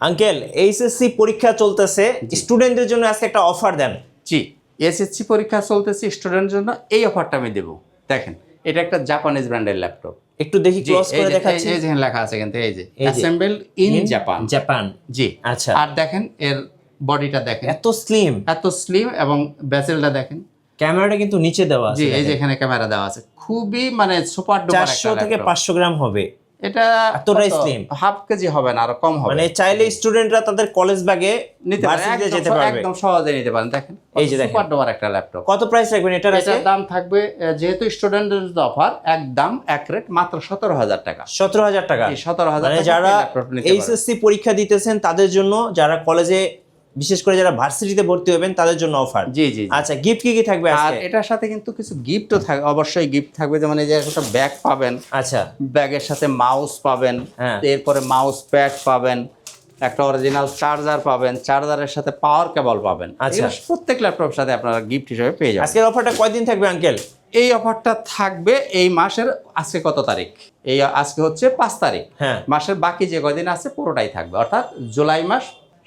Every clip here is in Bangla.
আঙ্কেল এইচএসসি পরীক্ষা চলতেছে, স্টুডেন্টদের জন্য আজকে একটা অফার দেন। জি, এসএসসি পরীক্ষা চলতেছে, স্টুডেন্টের জন্য এই অফারটা আমি দেবো। দেখেন, এটা একটা জাপানিজ ব্র্যান্ডের ল্যাপটপ। একটু দেখি ক্লোজ করে দেখাচ্ছি। এই যে লেখা আছে কিন্তু এই যে অ্যাসেম্বল ইন জাপান। জাপান, জি আচ্ছা। আর দেখেন এর বডিটা দেখেন, এত স্লিম এবং বেসেলটা দেখেন। ক্যামেরাটা কিন্তু নিচে দেওয়া আছে। জি, এই যে এখানে ক্যামেরা দেওয়া আছে। খুবই মানে সুপার ডুপার একটা 400 থেকে 500 গ্রাম হবে। এটা এতটাই স্লিম, হাফ কেজি হবে না, আরো কম হবে। মানে চাইলে স্টুডেন্টরা তাদের কলেজ ব্যাগে নিতে পারে, যেতে পারবে, একদম সহজে নিতে পারেন। দেখেন এই যে দেখেন সুপার ডুপার একটা ল্যাপটপ। কত প্রাইস রাখবেন এটার? এটার দাম থাকবে, যেহেতু স্টুডেন্টের অফার, একদম এক রেট মাত্র 17,000 টাকা। 17,000 টাকা। 17,000 মানে যারা এইচএসসি পরীক্ষা দিতেছেন তাদের জন্য, যারা কলেজে বিশেষ করে যারা ভার্সিটিতে ভর্তি হবেন তাদের জন্য অফার। জি জি। আচ্ছা, গিফট কি থাকবে আর আজকে? এটার সাথে কিন্তু কিছু গিফটও থাকবে, অবশ্যই গিফট থাকবে। যেমন এই যে একটা ব্যাগ পাবেন, আচ্ছা, ব্যাগের সাথে মাউস পাবেন, হ্যাঁ। এরপরে মাউস প্যাড পাবেন, একটা অরিজিনাল চার্জার পাবেন, চার্জারের সাথে পাওয়ার কেবল পাবেন। আচ্ছা, প্রত্যেক ল্যাপটপের সাথে আপনারা গিফট হিসেবে পেয়ে যাবেন। আজকের অফারটা কয়দিন থাকবে আঙ্কেল? এই অফারটা থাকবে এই মাসের, আজকে কত তারিখ? এই আজকে হচ্ছে 5 তারিখ। হ্যাঁ, মাসের বাকি যে কয়দিন আছে পুরোটাই থাকবে, অর্থাৎ জুলাই মাস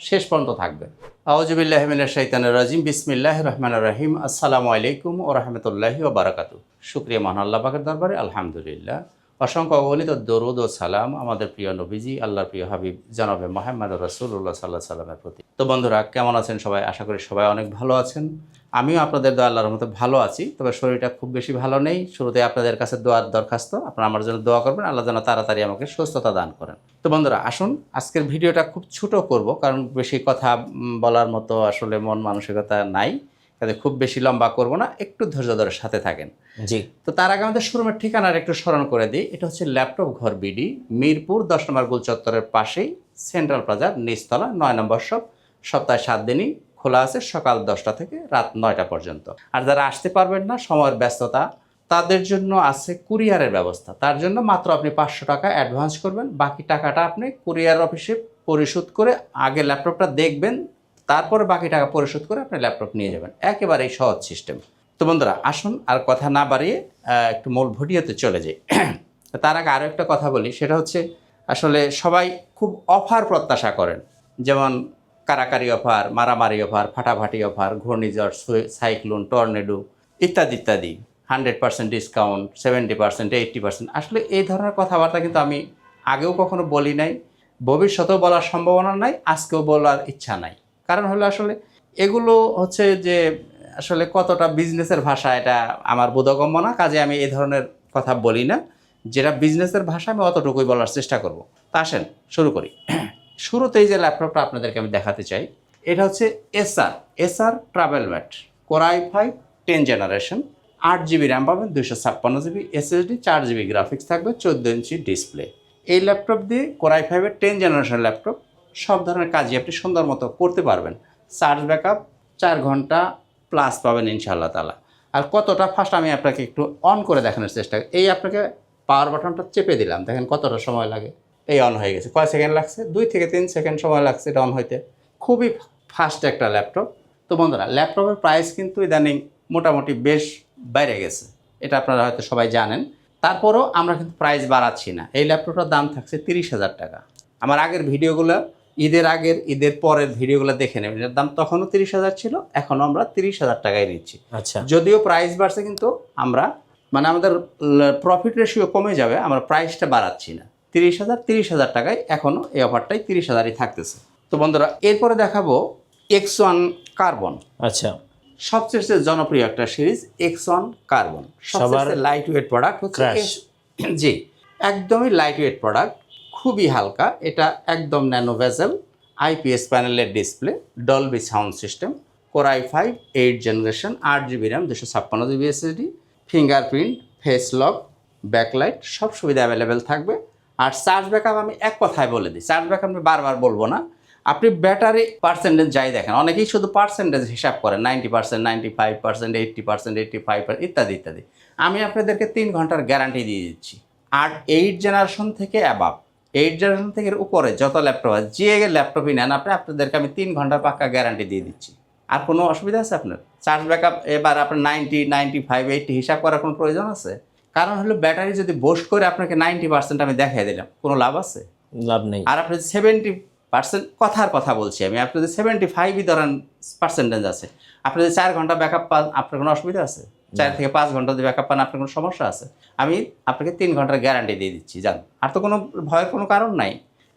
শেষ পর্যন্ত থাকবে। আউযুবিল্লাহি মিনাশ শাইতানির রাজিম, বিসমিল্লাহির রহমানির রহিম। আসসালামু আলাইকুম ওয়া রাহমাতুল্লাহি ওয়া বারাকাতুহু। শুকরিয়া মহান আল্লাহ পাকের দরবারে, আলহামদুলিল্লাহ। অসংখ্য অগণিত দরুদ ও সালাম আমাদের প্রিয় নবীজি, আল্লাহর প্রিয় হাবিব জনাবে মুহাম্মদ রাসূলুল্লাহ সাল্লাল্লাহু আলাইহি সাল্লামের প্রতি। তো বন্ধুরা, কেমন আছেন সবাই? আশা করি সবাই অনেক ভালো আছেন। আমিও আপনাদের দোয়া আল্লাহর রহমতে ভালো আছি, তবে শরীরটা খুব বেশি ভালো নেই। শুরুতে আপনাদের কাছে দোয়ার দরখাস্ত, আপনারা আমার জন্য দোয়া করবেন, আল্লাহ যেন তাড়াতাড়ি আমাকে সুস্থতা দান করেন। তো বন্ধুরা, আসুন আজকের ভিডিওটা খুব ছোট করব, কারণ বেশি কথা বলার মতো আসলে মন মানসিকতা নাই, তাদের খুব বেশি লম্বা করব না, একটু ধৈর্য ধরে সাথে থাকেন। জি। তো তার আগে আমাদের শোরুমের ঠিকানার একটু স্মরণ করে দিই। এটা হচ্ছে ল্যাপটপ ঘর বিডি, মিরপুর 10 নম্বর গোল চত্বরের পাশেই, সেন্ট্রাল প্লাজার নিচতলা, 9 নম্বর শপ। সপ্তাহে 7 দিনই খোলা আছে, সকাল 10টা থেকে রাত 9টা পর্যন্ত। আর যারা আসতে পারবেন না, সময়ের ব্যস্ততা, তাদের জন্য আছে কুরিয়ারের ব্যবস্থা। তার জন্য মাত্র আপনি 500 টাকা অ্যাডভান্স করবেন, বাকি টাকাটা আপনি কুরিয়ার অফিসে পরিশোধ করে আগে ল্যাপটপটা দেখবেন, তারপরে বাকি টাকা পরিশোধ করে আপনি ল্যাপটপ নিয়ে যাবেন। একেবারেই সহজ সিস্টেম। তো বন্ধুরা, আসুন আর কথা না বাড়িয়ে একটু মূল ভিডিওতে চলে যাই। তার আগে আরও একটা কথা বলি, সেটা হচ্ছে আসলে সবাই খুব অফার প্রত্যাশা করেন, যেমন কারাকারি অফার, মারামারি অফার, ফাটাফাটি অফার, ঘূর্ণিঝড়, সাইক্লোন, টর্নেডো ইত্যাদি ইত্যাদি, 100% ডিসকাউন্ট, 70%, 80%। আসলে এই ধরনের কথাবার্তা কিন্তু আমি আগেও কখনো বলি নাই, ভবিষ্যতেও বলার সম্ভাবনা নাই, আজকেও বলার ইচ্ছা নাই। কারণ হলো আসলে এগুলো হচ্ছে যে আসলে কতটা বিজনেসের ভাষা, এটা আমার বোধগম্য না, কাজে আমি এই ধরনের কথা বলি না। যেটা বিজনেসের ভাষা আমি অতটুকুই বলার চেষ্টা করব। তা আসেন শুরু করি। শুরুতেই যে ল্যাপটপটা আপনাদেরকে আমি দেখাতে চাই, এটা হচ্ছে SR travel mate, core i5 10 generation, 8GB RAM পাবেন, 256GB SSD, 4GB গ্রাফিক্স থাকবে, 14 ইঞ্চি ডিসপ্লে। এই ল্যাপটপ দিয়ে কোর i5 10 জেনারেশন ল্যাপটপ সব ধরনের কাজই আপনি সুন্দর মতো করতে পারবেন। চার্জ ব্যাকআপ 4 ঘন্টা প্লাস পাবেন ইনশাআল্লাহ তাআলা। আর কতটা ফাস্ট আমি আপনাকে একটু অন করে দেখানোর চেষ্টা করি। এই আপনাকে পাওয়ার বাটনটা চেপে দিলাম, দেখেন কতটা সময় লাগে। এই অন হয়ে গেছে। কয় সেকেন্ড লাগছে? 2 থেকে 3 সেকেন্ড সময় লাগছে এটা অন হইতে। খুবই ফাস্ট একটা ল্যাপটপ। তো বন্ধুরা, ল্যাপটপের প্রাইস কিন্তু ইদানিং মোটামুটি বেশ বাইরে গেছে, এটা আপনারা হয়তো সবাই জানেন। তারপরও আমরা কিন্তু প্রাইস বাড়াচ্ছি না। এই ল্যাপটপটার দাম থাকছে 30,000 টাকা। আমার আগের ভিডিওগুলো, ঈদের পরের ভিডিওগুলো দেখে নেবেন। এর দাম তখনও 30,000 ছিল, এখনও আমরা 30,000 টাকায় নিচ্ছি। আচ্ছা, যদিও প্রাইস বাড়ছে, কিন্তু আমরা মানে আমাদের প্রফিট রেশিও কমে যাবে, আমরা প্রাইসটা বাড়াচ্ছি না। 30,000 টাকায় এখনও এই অফারটাই 30,000ই থাকতেছে। তো বন্ধুরা, এরপরে দেখাবো X1 কার্বন। আচ্ছা, সবচেয়ে জনপ্রিয় একটা সিরিজ X1 কার্বন, সবচেয়ে লাইট ওয়েট প্রোডাক্ট হচ্ছে। জি, একদমই লাইট ওয়েট প্রোডাক্ট, খুবই হালকা। এটা একদম ন্যানো ভেজেল, IPS প্যানেলের display, Dolby sound system, core i5 8 generation, 8GB RAM, 256GB SSD, fingerprint, face lock, backlight, সব সুবিধা অ্যাভেলেবেল থাকবে। আর চার্জ ব্যাকআপ আমি এক কথায় বলে দিই, চার্জ ব্যাকআপ আমি বারবার বলবো না। আপনি ব্যাটারি পার্সেন্টেজ যাই দেখেন, অনেকেই শুধু পার্সেন্টেজ হিসাব করেন, 90%, 95%, 80%, 85% ইত্যাদি ইত্যাদি। আমি আপনাদেরকে 3 ঘন্টার গ্যারান্টি দিয়ে দিচ্ছি। আর 8 জেনারেশন থেকে অ্যাবাভ, 8 জেনারেশন থেকে উপরে যত ল্যাপটপ আছে, যে ল্যাপটপই নেন আপনাদেরকে আমি 3 ঘন্টার পাক্কা গ্যারান্টি দিয়ে দিচ্ছি। আর কোনো অসুবিধা আছে আপনার? চার্জ ব্যাকআপ এবার আপনার 90, 95, 80 হিসাব করার কোনো প্রয়োজন আছে? কারণ হলো ব্যাটারি যদি বোস্ট করে আপনাকে 90% আমি দেখাই দিলাম, কোনো লাভ আছে? লাভ নেই। আর আপনি 70 পার্সেন্ট কথার কথা বলছি আমি, আপনি যদি 75 ধরেন পার্সেন্টেজ আছে, আপনি যদি 4 ঘন্টা ব্যাকআপ পান আপনার কোনো অসুবিধা আছে? 4 থেকে 5 ঘন্টা যদি ব্যাকআপ পান আপনার কোনো সমস্যা আছে? আমি আপনাকে 3 ঘন্টার গ্যারান্টি দিয়ে দিচ্ছি, জান, আর তো কোনো ভয়ের কোনো কারণ নাই।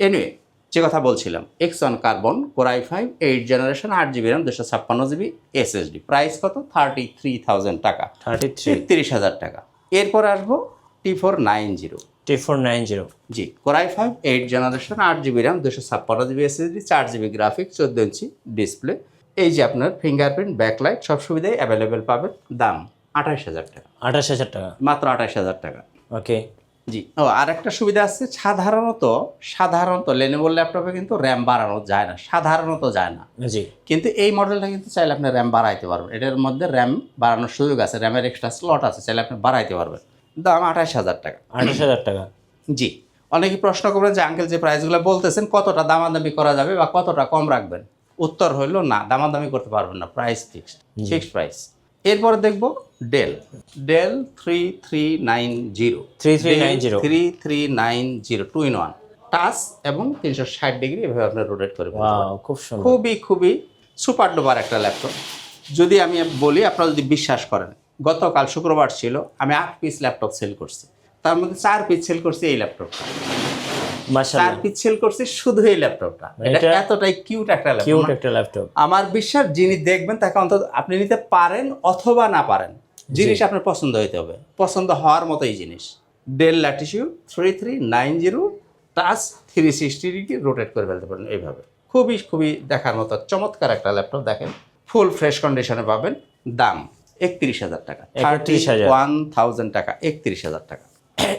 এনিওয়ে, যে কথা বলছিলাম, X1 carbon core i5 8 generation 8GB RAM 256GB SSD, price কত? 33,000 টাকা, 33,000 টাকা। এরপর আসবো T490, T490 জি, core i5 8 generation 8GB RAM 256GB SSD 4GB graphics 14 inch display. এই যে আপনার ফিঙ্গারপ্রিন্ট, ব্যাকলাইট সব সুবিধাই অ্যাভেলেবেল পাবেন। দাম 28,000 টাকা, 28,000 টাকা, মাত্র 28,000 টাকা। ওকে। জি, ও আর একটা সুবিধা আছে, সাধারণত লেনোভো ল্যাপটপে কিন্তু র্যাম বাড়ানো যায় না, সাধারণত যায় না। জি, কিন্তু এই মডেলটা কিন্তু চাইলে আপনি র্যাম বাড়াইতে পারবেন, এটার মধ্যে র্যাম বাড়ানোর সুযোগ আছে, র্যামের এক্সট্রা স্লট আছে, চাইলে আপনি বাড়াইতে পারবেন। দাম 28,000 টাকা। 28,000 টাকা। জি, অনেকেই প্রশ্ন করবেন যে আঙ্কেল যে প্রাইসগুলো বলতেছেন কতটা দামাদামি করা যাবে বা কতটা কম রাখবেন? উত্তর হইল না, দামাদামি করতে পারবেন না, প্রাইস ফিক্সড প্রাইস। এরপরে দেখব ডেল 3390 2 in 1 টাচ এবং 360 ডিগ্রি এভাবে আপনি রোটেট করে ফেলতে পারবেন। ওয়াও, খুব সুন্দর। খুবই সুপার ডুপার একটা ল্যাপটপ। যদি আমি বলি, আপনারা যদি বিশ্বাস করেন, গতকাল শুক্রবার ছিল, আমি 8 পিস ল্যাপটপ সেল করছি, তার মধ্যে 4 পিস সেল করছি এই ল্যাপটপটা, 4 মাশাআল্লাহ, পিস সেল করছি শুধু এই ল্যাপটপটা। এটা এতটাই কিউট একটা ল্যাপটপ। আমার বিশ্বাস, যিনি দেখবেন তাকে অন্তত আপনি নিতে পারেন অথবা না পারেন, জিনিস আপনার পছন্দ হইতে হবে, পছন্দ হওয়ার মতোই জিনিস। Del Latitude 3390 touch 360 degree rotate করে ফেলতে পারেন এইভাবে। খুবই দেখার মতো চমৎকার একটা ল্যাপটপ। দেখেন, ফুল ফ্রেশ কন্ডিশনে পাবেন। দাম 31,000 টাকা, 31,000 টাকা, 31,000 টাকা।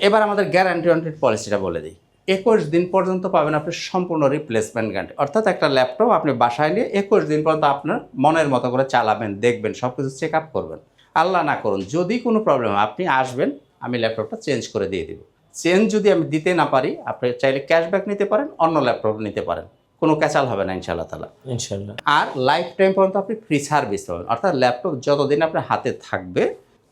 এবার আমাদের গ্যারান্টি ওয়ারেন্টি পলিসিটা বলে দিই। 21 দিন পর্যন্ত পাবেন আপনি সম্পূর্ণ রিপ্লেসমেন্ট গ্যারান্টি, অর্থাৎ একটা ল্যাপটপ আপনি বাসায় নিয়ে 21 দিন পর্যন্ত আপনার মনের মতো করে চালাবেন, দেখবেন, সব কিছু চেক আপ করবেন। আল্লাহ না করুন যদি কোনো প্রবলেম হয়, আপনি আসবেন, আমি ল্যাপটপটা চেঞ্জ করে দিয়ে দেবো। চেঞ্জ যদি আমি দিতে না পারি, আপনি চাইলে ক্যাশব্যাক নিতে পারেন, অন্য ল্যাপটপ নিতে পারেন, কোনো ক্যাচাল হবে না ইনশাআল্লাহ তাআলা। ইনশাআল্লাহ। আর লাইফ টাইম পর্যন্ত আপনি ফ্রি সার্ভিস পাবেন, অর্থাৎ ল্যাপটপ যতদিন আপনার হাতে থাকবে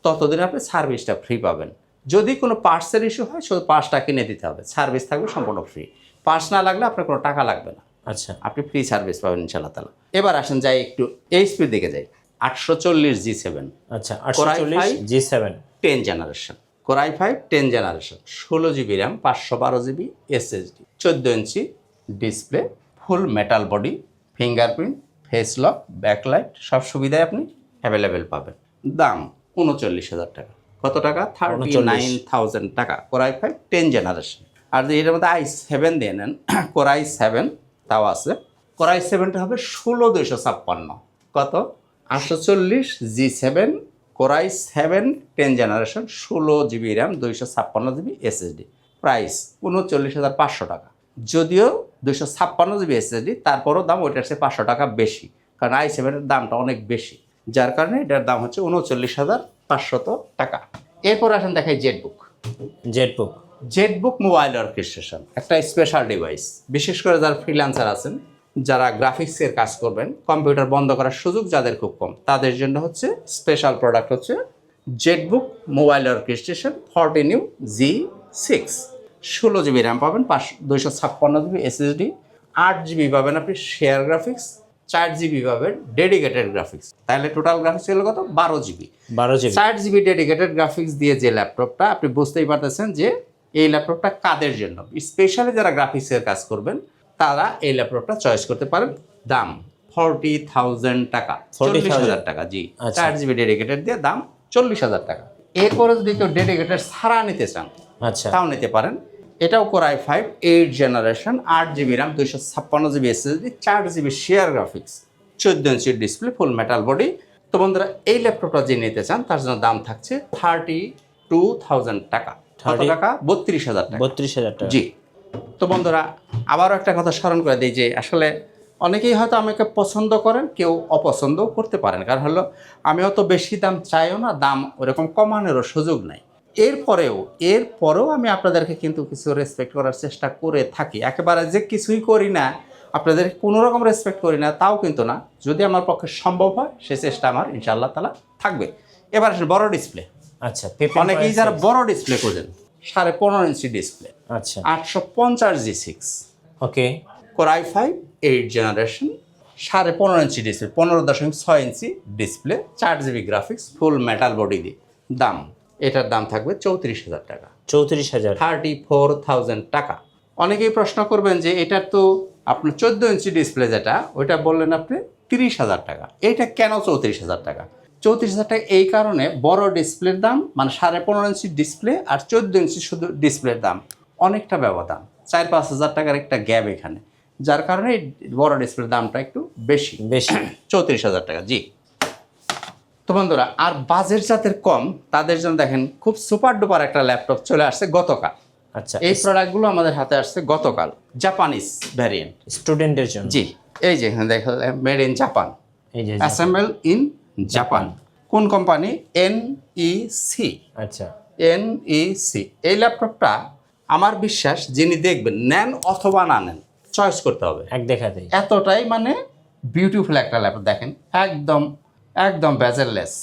ততদিন আপনি সার্ভিসটা ফ্রি পাবেন। যদি কোনো পার্টসের ইস্যু হয়, শুধু পার্টসটা কিনে দিতে হবে, সার্ভিস থাকবে সম্পূর্ণ ফ্রি। পার্টস না লাগলে আপনার কোনো টাকা লাগবে না, আচ্ছা, আপনি ফ্রি সার্ভিস পাবেন ইনশাআল্লাহ তাআলা। এবার আসেন যাই একটু এইচপির দিকে যাই। 840 G7, আচ্ছা, 840 G7 10 generation, core i5 10 generation, 16GB RAM 512GB SSD, 14 inch display, full metal body, fingerprint, face lock, backlight সব সুবিধায় আপনি অ্যাভেলেবেল পাবেন। দাম 39,000 টাকা। কত টাকা? 39,000 টাকা। Core i5 10 generation. আর যদি এটার মধ্যে i7 দিয়ে নেন, কোর i7 তাও আছে, কোর i7টা হবে 16,256। কত? 840 G7 core i7 10 generation, 16GB RAM 256GB SSD, price 39,500 টাকা। যদিও 256GB SSD, তারপরও দাম ওইটার চেয়ে 500 টাকা বেশি, কারণ i7-এর দামটা অনেক বেশি, যার কারণে এটার দাম হচ্ছে 39,500 টাকা। এরপর আসেন দেখাই জেটবুক মোবাইল অর্কেস্ট্রেশন, একটা স্পেশাল ডিভাইস। বিশেষ করে যারা ফ্রিল্যান্সার আছেন, যারা গ্রাফিক্সের কাজ করবেন, কম্পিউটার বন্ধ করার সুযোগ যাদের খুব কম, তাদের জন্য হচ্ছে স্পেশাল প্রোডাক্ট হচ্ছে Jetbook mobile orchestration 14U G6। 16GB RAM পাবেন, 256GB SSD, 8GB পাবেন আপনি শেয়ার গ্রাফিক্স, 4GB পাবেন ডেডিকেটেড গ্রাফিক্স। তাহলে টোটাল গ্রাফিক্স হলো কত? 12GB। 4GB ডেডিকেটেড গ্রাফিক্স দিয়ে যে ল্যাপটপটা, আপনি বুঝতেই পারতেছেন যে এই ল্যাপটপটা কাদের জন্য। স্পেশালি যারা গ্রাফিক্সের কাজ করবেন তারা এই ল্যাপটপটা চয়েস করতে পারেন। দাম 40,000 টাকা, 40,000 টাকা। জি, 4GB ডেডিকেটেড দিয়ে দাম 40,000 টাকা। এরপরে যদি কেউ ডেডিকেটেড ছাড়া নিতে চান, আচ্ছা, তাও নিতে পারেন। এটাও core i5 8 generation, 8GB RAM 256GB SSD, 4GB share graphics, 14 inch display, full metal body. তো বন্ধুরা, এই ল্যাপটপটা যে নিতে চান তার জন্য দাম থাকছে 32,000 টাকা। কত টাকা? 32,000 টাকা। 32,000 টাকা। জি। তো বন্ধুরা, আবারও একটা কথা স্মরণ করে দিই যে আসলে অনেকেই হয়তো আমাকে পছন্দ করেন, কেউ অপছন্দও করতে পারেন, কারণ হলো আমি অত বেশি দাম চাইও না, দাম ওরকম কমানোরও সুযোগ নাই। এরপরেও আমি আপনাদেরকে কিন্তু কিছু রেসপেক্ট করার চেষ্টা করে থাকি। একেবারে যে কিছুই করি না, আপনাদের কোনো রকম রেসপেক্ট করি না তাও কিন্তু না। যদি আমার পক্ষে সম্ভব হয় সে চেষ্টা আমার ইনশাআল্লাহ তাআলা থাকবে। এবার আসলে বড় ডিসপ্লে। আচ্ছা, অনেকেই যারা বড় ডিসপ্লে খোঁজেন, 15.5 ইঞ্চি ডিসপ্লে, আচ্ছা, 850 G6, okay, Core i5 8 generation 15.5 inch display 15.6 inch display 4 GB graphics full metal body দিয়ে দাম এটার দাম থাকবে 34,000 টাকা 34,000 34,000 টাকা। অনেকেই প্রশ্ন করবেন যে এটার তো আপনার 14 ইঞ্চি ডিসপ্লে যেটা ওইটা বললেন আপনি 30,000 টাকা, এটা কেন 34,000 টাকা? 34,000 টাকা এই কারণে বড় ডিসপ্লের দাম মানে 15.5 ইঞ্চি ডিসপ্লে আর 14 ইঞ্চি শুধু ডিসপ্লের দাম অনেকটা ব্যবধান, 4-5 হাজার টাকার একটা গ্যাপ এখানে, যার কারণে এই বড় ডিসপ্লের দামটা একটু বেশি 34,000 টাকা। জি তো বন্ধুরা, আর বাজেট যাদের কম তাদের জন্য দেখেন খুব সুপার ডুপার একটা ল্যাপটপ চলে আসছে গতকাল। আচ্ছা, এই প্রোডাক্টগুলো আমাদের হাতে আসছে গতকাল, জাপানিজ ভ্যারিয়েন্ট স্টুডেন্টের জন্য। জি এই যে এখানে দেখা মেড ইন জাপান, এই যে অ্যাসেম্বল ইন জাপান। কোন কোম্পানি? NEC। আচ্ছা, NEC। এই ল্যাপটপটা আমার বিশ্বাস যিনি দেখবেন নেন অথবা না নেন চয়েস করতে হবে এক দেখাতেই। এতটাই মানে বিউটিফুল একটা ল্যাপটপ। দেখেন একদম একদম বেজেললেস,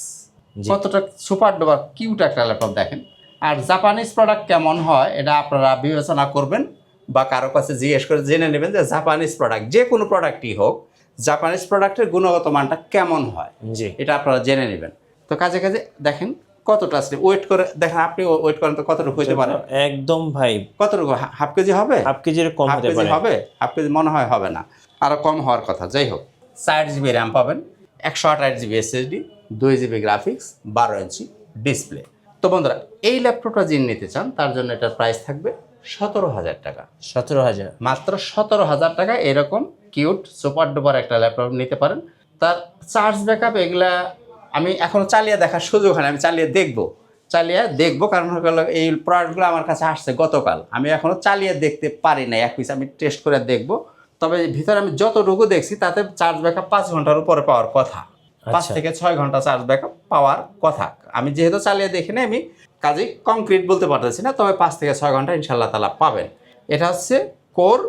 কতটা সুপার ডুপার কিউট একটা ল্যাপটপ দেখেন। আর জাপানিজ প্রোডাক্ট কেমন হয় এটা আপনারা বিবেচনা করবেন বা কারো কাছে জিজ্ঞেস করে জেনে নেবেন যে জাপানিজ প্রোডাক্ট যে কোনো প্রোডাক্টই হোক জাপানিজ প্রোডাক্টের গুণগত মানটা কেমন হয়, জি এটা আপনারা জেনে নেবেন। তো কাজে কাজে দেখেন কতটা আসলে ওয়েট করে দেখেন, আপনি ওয়েট করেন তো কতটুকু হইতে পারে? একদম ভাই, কতটুকু? হাফ কেজি হবে? হাফ কেজির কম হাফ হতে কেজি পারে। হবে? হাফ কেজি মনে হয় হবে না, আরও কম হওয়ার কথা। যাই হোক 4 GB র্যাম পাবেন, 128 GB SSD, 2 GB graphics, 12 inch display. তো বন্ধুরা এই ল্যাপটপটা যিনি নিতে চান তার জন্য এটার প্রাইস থাকবে 17,000 টাকা। 17,000 মাত্র 17,000 টাকা এরকম কিউট সুপার ডুপার একটা ল্যাপটপ নিতে পারেন। তার চার্জ ব্যাকআপ এগুলা আমি এখনও চালিয়ে দেখার সুযোগ হয় না, আমি চালিয়ে দেখবো কারণ হলো এই প্রোডাক্টগুলো আমার কাছে আসছে গতকাল, আমি এখনও চালিয়ে দেখতে পারি না, এক পিস আমি টেস্ট করে দেখব। তবে ভিতরে আমি যতটুকু দেখছি তাতে চার্জ ব্যাকআপ 5 ঘন্টার উপরে পাওয়ার কথা, 5 থেকে 6 ঘন্টা চার্জ ব্যাকআপ পাওয়ার কথা। আমি যেহেতু চালিয়ে দেখি না আমি কাজেই কংক্রিট বলতে পারতেছি না, তবে 5 থেকে 6 ঘন্টা ইনশাল্লাহ তালা পাবেন। এটা হচ্ছে কোর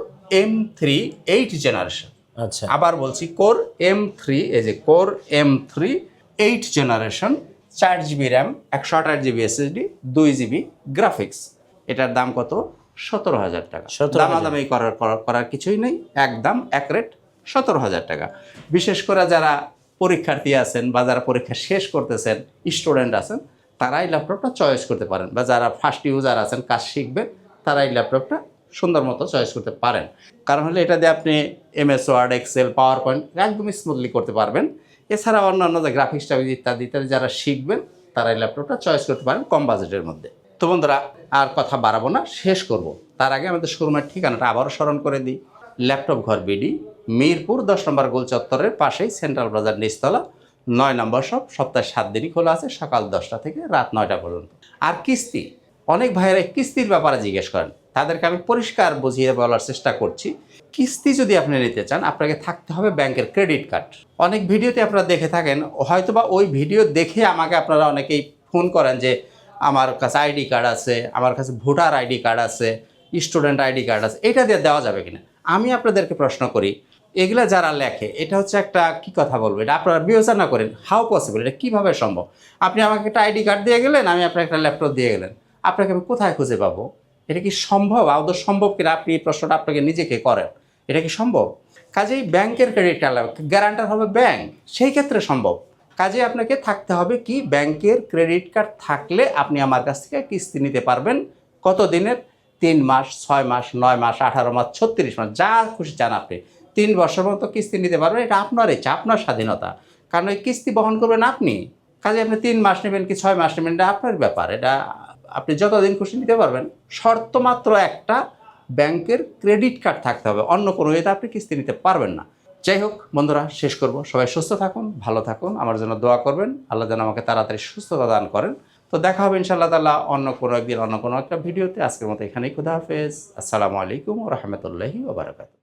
M3 8 জেনারেশন। আচ্ছা, আবার বলছি কোর M3, এই যে core M3 8 generation, 4 GB RAM, 128 GB SSD, 2 GB graphics. এটার দাম কত? 17,000 টাকা। 17,000 দামাদামি করার কিছুই নেই, একদম এক রেট 17,000 টাকা। বিশেষ করে যারা পরীক্ষার্থী আছেন বা যারা পরীক্ষা শেষ করতেছেন, স্টুডেন্ট আছেন, তারা এই ল্যাপটপটা চয়েস করতে পারেন, বা যারা ফার্স্ট ইউজার আছেন কাজ শিখবেন তারা এই ল্যাপটপটা সুন্দর মতো চয়েস করতে পারেন। কারণ হলে এটা দিয়ে আপনি MS Word, Excel, PowerPoint একদমই স্মুথলি করতে পারবেন। এছাড়া অন্যান্য যে গ্রাফিক্স ইত্যাদি ইত্যাদি যারা শিখবেন তারা এই ল্যাপটপটা চয়েস করতে পারেন কম বাজেটের মধ্যে। তো বন্ধুরা আর কথা বাড়াবো না, শেষ করব তার আগে আমাদের শোরুমের ঠিকানাটা আবারও স্মরণ করে দিই। ল্যাপটপ ঘর বিডি, মিরপুর 10 নম্বর গোল চত্বরের পাশেই সেন্ট্রাল বাজার নিচতলা, 9 নম্বর শপ। সপ্তাহে 7 দিনই খোলা আছে, সকাল 10টা থেকে রাত 9টা পর্যন্ত। আর কিস্তি, অনেক ভাইয়েরা কিস্তির ব্যাপারে জিজ্ঞেস করেন, তাদেরকে আমি পরিষ্কার বুঝিয়ে বলার চেষ্টা করছি। কিস্তি যদি আপনি নিতে চান আপনাকে থাকতে হবে ব্যাংকের ক্রেডিট কার্ড। অনেক ভিডিওতে আপনারা দেখে থাকেন, হয়তোবা ওই ভিডিও দেখে আমাকে আপনারা অনেকেই ফোন করেন যে আমার কাছে আইডি কার্ড আছে, আমার কাছে ভোটার আইডি কার্ড আছে, স্টুডেন্ট আইডি কার্ড আছে, এটা দিয়ে দেওয়া যাবে কিনা। আমি আপনাদেরকে প্রশ্ন করি, এগুলা যারা লেখে এটা হচ্ছে একটা কি কথা বলবো, এটা আপনারা বিবেচনা করেন হাউ পসিবল, এটা কীভাবে সম্ভব? আপনি আমাকে একটা আইডি কার্ড দিয়ে গেলেন, আমি আপনাকে একটা ল্যাপটপ দিয়ে গেলেন, আপনাকে আমি কোথায় খুঁজে পাবো? এটা কি সম্ভব? আদৌ সম্ভব কিনা আপনি এই প্রশ্নটা আপনাকে নিজেকে করেন, এটা কি সম্ভব? কাজেই ব্যাংকের ক্রেডিট কার্ড গ্যারান্টার হবে ব্যাংক, সেই ক্ষেত্রে সম্ভব। কাজে আপনাকে থাকতে হবে কি ব্যাংকের ক্রেডিট কার্ড থাকলে আপনি আমার কাছ থেকে কিস্তি নিতে পারবেন। কত দিনের? 3 মাস, 6 মাস, 9 মাস, 18 মাস, 36 মাস, যা খুশি চান আপনি 3 বছর মতো কিস্তি নিতে পারবেন। এটা আপনার ইচ্ছা, আপনার স্বাধীনতা, কারণ এই কিস্তি বহন করবেন আপনি। কাজে আপনি 3 মাস নেবেন কি 6 মাস নেবেন এটা আপনার ব্যাপার, এটা আপনি যতদিন খুশি নিতে পারবেন। শর্ত মাত্র একটা, ব্যাংকের ক্রেডিট কার্ড থাকতে হবে, অন্য কোনো ইয়েতে আপনি কিস্তি নিতে পারবেন না। যাই হোক বন্ধুরা, শেষ করব। সবাই সুস্থ থাকুন, ভালো থাকুন, আমার জন্য দোয়া করবেন, আল্লাহ যেন আমাকে তাড়াতাড়ি সুস্থতা দান করেন। তো দেখা হবে ইনশাআল্লাহ তাআলা অন্য কোনো একদিন অন্য কোনো একটা ভিডিওতে। আজকের মতো এখানেই, খুদা হাফেজ, আসসালামু আলাইকুম ওয়া রাহমাতুল্লাহি ওয়া বারাকাতুহু।